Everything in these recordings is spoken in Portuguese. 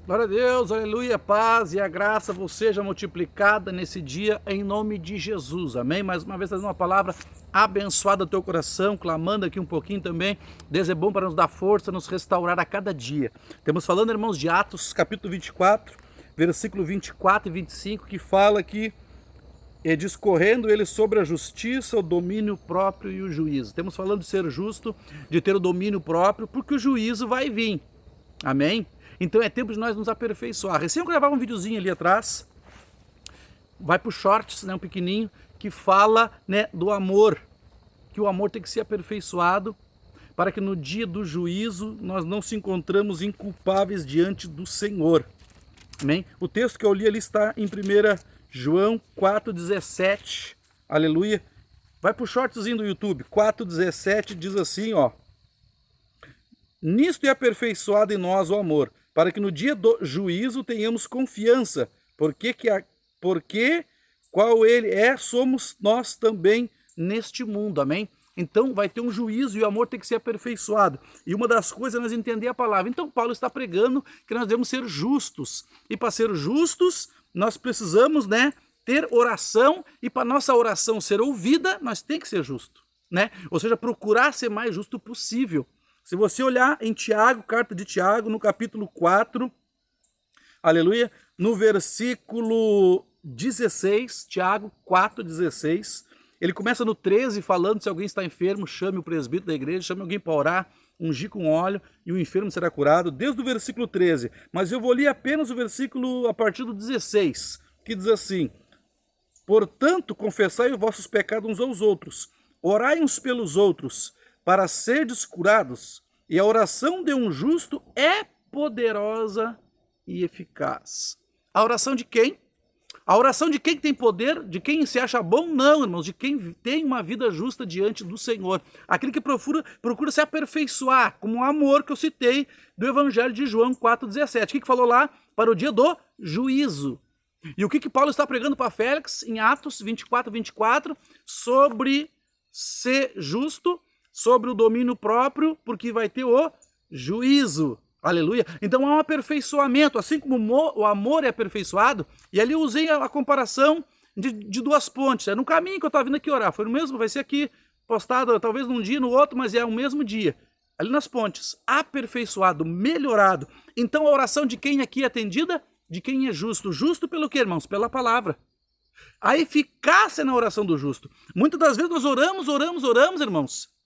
Glória a Deus, aleluia, paz e a graça vos seja multiplicada nesse dia em nome de Jesus, amém? Mais uma vez trazendo uma palavra abençoada ao teu coração, clamando aqui um pouquinho também. Deus é bom para nos dar força, nos restaurar a cada dia. Temos falando, irmãos, de Atos, capítulo 24, versículo 24 e 25, que fala que discorrendo ele sobre a justiça, o domínio próprio e o juízo. Temos falando de ser justo, de ter o domínio próprio, porque o juízo vai vir, amém? Então é tempo de nós nos aperfeiçoar. Recém eu gravava um videozinho ali atrás, vai para o shorts, né, um pequenininho, que fala, né, do amor, que o amor tem que ser aperfeiçoado para que no dia do juízo nós não se encontramos inculpáveis diante do Senhor. Amém? O texto que eu li ali está em 1 João 4,17, aleluia. Vai para o shortzinho do YouTube, 4,17 diz assim, ó. Nisto é aperfeiçoado em nós o amor, para que no dia do juízo tenhamos confiança, porque qual ele é, somos nós também neste mundo, amém? Então vai ter um juízo e o amor tem que ser aperfeiçoado. E uma das coisas é nós entender a palavra. Então Paulo está pregando que nós devemos ser justos. E para ser justos, nós precisamos, né, ter oração. E para nossa oração ser ouvida, nós tem que ser justo, né? Ou seja, procurar ser mais justo possível. Se você olhar em Tiago, carta de Tiago, no capítulo 4, aleluia, no versículo 16, Tiago 4,16, ele começa no 13 falando, se alguém está enfermo, chame o presbítero da igreja, chame alguém para orar, ungir com óleo e o enfermo será curado, desde o versículo 13. Mas eu vou ler apenas o versículo a partir do 16, que diz assim, portanto, confessai os vossos pecados uns aos outros, orai uns pelos outros, para serdes curados, e a oração de um justo é poderosa e eficaz. A oração de quem? A oração de quem tem poder, de quem se acha bom? Não, irmãos, de quem tem uma vida justa diante do Senhor. Aquele que procura se aperfeiçoar, como o amor que eu citei do Evangelho de João 4,17. O que falou lá? Para o dia do juízo. E o que Paulo está pregando para Félix em Atos 24, sobre ser justo, sobre o domínio próprio, porque vai ter o juízo. Aleluia. Então há um aperfeiçoamento, assim como o amor é aperfeiçoado. E ali eu usei a comparação de duas pontes. É no caminho que eu estava vindo aqui orar. Foi no mesmo, vai ser aqui postado talvez num dia, no outro, mas é o mesmo dia. Ali nas pontes, aperfeiçoado, melhorado. Então a oração de quem aqui é atendida? De quem é justo. Justo pelo quê, irmãos? Pela palavra. A eficácia na oração do justo. Muitas das vezes nós oramos, irmãos,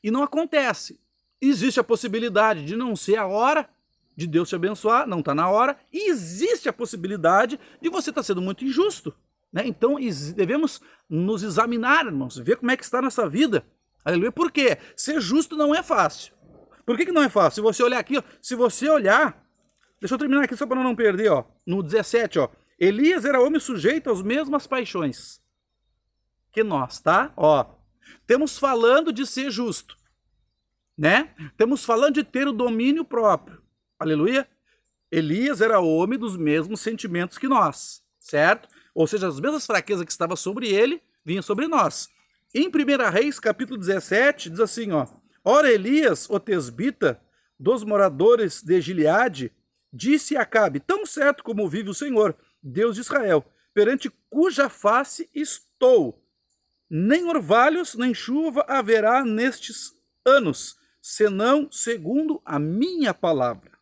e não acontece. Existe a possibilidade de não ser a hora de Deus te abençoar, não está na hora. E existe a possibilidade de você estar sendo muito injusto, né? Então devemos nos examinar, irmãos, ver como é que está a nossa vida. Aleluia. Por quê? Ser justo não é fácil. Por que não é fácil? Se você olhar aqui, ó, deixa eu terminar aqui só para não perder, ó, no 17, ó. Elias era homem sujeito às mesmas paixões que nós, tá? Ó. Temos falando de ser justo, né? Temos falando de ter o domínio próprio. Aleluia. Elias era homem dos mesmos sentimentos que nós, certo? Ou seja, as mesmas fraquezas que estavam sobre ele, vinham sobre nós. Em 1 Reis, capítulo 17, diz assim, ó. Ora, Elias, o tesbita, dos moradores de Gileade, disse a Acabe, tão certo como vive o Senhor, Deus de Israel, perante cuja face estou, nem orvalhos, nem chuva haverá nestes anos, senão segundo a minha palavra.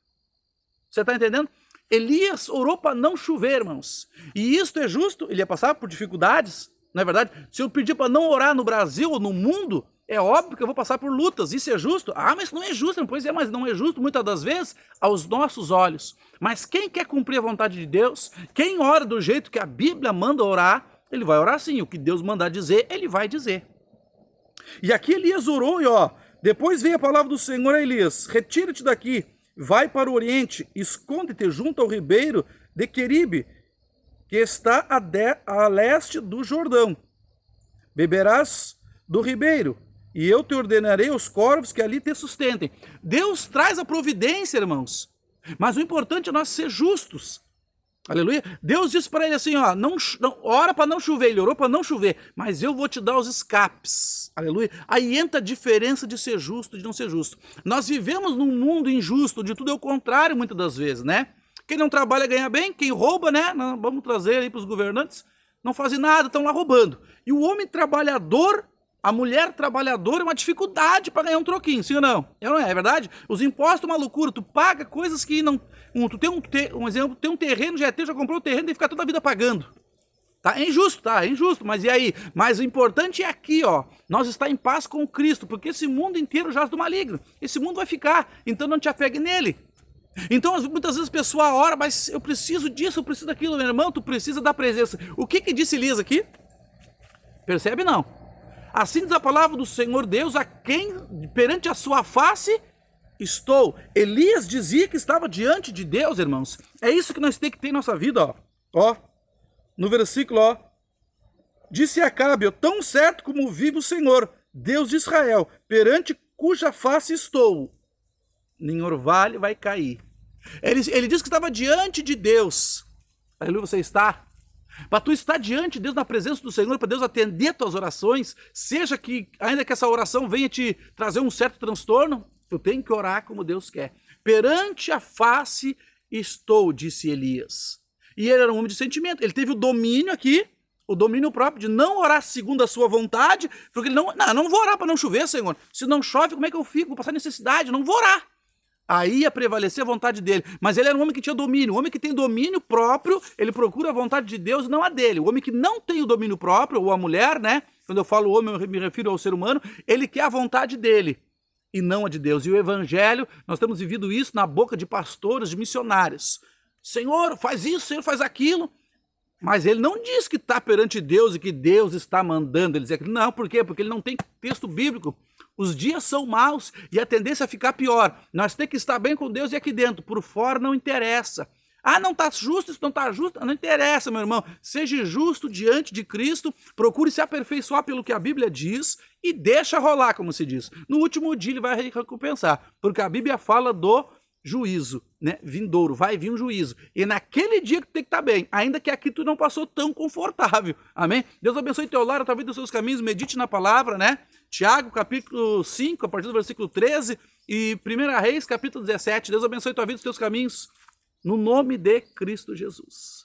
Você está entendendo? Elias orou para não chover, irmãos. E isto é justo? Ele ia passar por dificuldades, não é verdade? Se eu pedir para não orar no Brasil ou no mundo, é óbvio que eu vou passar por lutas. Isso é justo? Ah, mas não é justo. Pois é, mas não é justo muitas das vezes aos nossos olhos. Mas quem quer cumprir a vontade de Deus, quem ora do jeito que a Bíblia manda orar, ele vai orar sim. O que Deus mandar dizer, ele vai dizer. E aqui Elias orou e ó, depois veio a palavra do Senhor a Elias, retira-te daqui, vai para o oriente, esconde-te junto ao ribeiro de Queribe, que está a leste do Jordão. Beberás do ribeiro, e eu te ordenarei os corvos que ali te sustentem. Deus traz a providência, irmãos, mas o importante é nós ser justos. Aleluia. Deus disse para ele assim, ó, não, ora para não chover, ele orou para não chover, mas eu vou te dar os escapes. Aleluia. Aí entra a diferença de ser justo e de não ser justo. Nós vivemos num mundo injusto, de tudo é o contrário muitas das vezes, né? Quem não trabalha ganha bem, quem rouba, né? Vamos trazer aí para os governantes, não fazem nada, estão lá roubando. E o homem trabalhador, a mulher trabalhadora é uma dificuldade para ganhar um troquinho, sim ou não? É verdade? Os impostos é uma loucura, tu paga coisas que não... Tu tem um exemplo, tem um terreno, já comprou o terreno e fica toda a vida pagando. Tá? É injusto, mas e aí? Mas o importante é aqui, ó, nós estar em paz com Cristo, porque esse mundo inteiro jaz do maligno. Esse mundo vai ficar, então não te apegue nele. Então, muitas vezes a pessoa ora, mas eu preciso disso, eu preciso daquilo, meu irmão, tu precisa da presença. O que disse Elias aqui? Percebe não? Assim diz a palavra do Senhor Deus, a quem perante a sua face estou. Elias dizia que estava diante de Deus, irmãos. É isso que nós temos que ter em nossa vida, ó. Ó, no versículo, ó. Disse Acabe, tão certo como vive o Senhor, Deus de Israel, perante cuja face estou, nem orvalho vai cair. Ele diz que estava diante de Deus. Aleluia, você está? Para tu estar diante de Deus, na presença do Senhor, para Deus atender tuas orações, seja que, ainda que essa oração venha te trazer um certo transtorno, tu tem que orar como Deus quer. Perante a face estou, disse Elias. E ele era um homem de sentimento, ele teve o domínio aqui, o domínio próprio de não orar segundo a sua vontade, porque ele não vou orar para não chover, Senhor. Se não chove, como é que eu fico? Vou passar necessidade, não vou orar. Aí ia prevalecer a vontade dele. Mas ele era um homem que tinha domínio. O homem que tem domínio próprio, ele procura a vontade de Deus e não a dele. O homem que não tem o domínio próprio, ou a mulher, né? Quando eu falo homem, eu me refiro ao ser humano. Ele quer a vontade dele e não a de Deus. E o evangelho, nós temos vivido isso na boca de pastores, de missionários. Senhor, faz isso, Senhor, faz aquilo. Mas ele não diz que está perante Deus e que Deus está mandando ele dizer aquilo. Não, por quê? Porque ele não tem texto bíblico. Os dias são maus e a tendência é ficar pior. Nós temos que estar bem com Deus e aqui dentro. Por fora não interessa. Ah, não está justo, isso não está justo. Não interessa, meu irmão. Seja justo diante de Cristo. Procure se aperfeiçoar pelo que a Bíblia diz e deixa rolar, como se diz. No último dia ele vai recompensar. Porque a Bíblia fala do juízo, né? Vindouro, vai vir um juízo. E naquele dia que tu tem que estar bem, ainda que aqui tu não passou tão confortável. Amém? Deus abençoe teu lar, através dos seus caminhos, medite na palavra, né? Tiago, capítulo 5, a partir do versículo 13, e 1 Reis, capítulo 17. Deus abençoe tua vida e os teus caminhos, no nome de Cristo Jesus.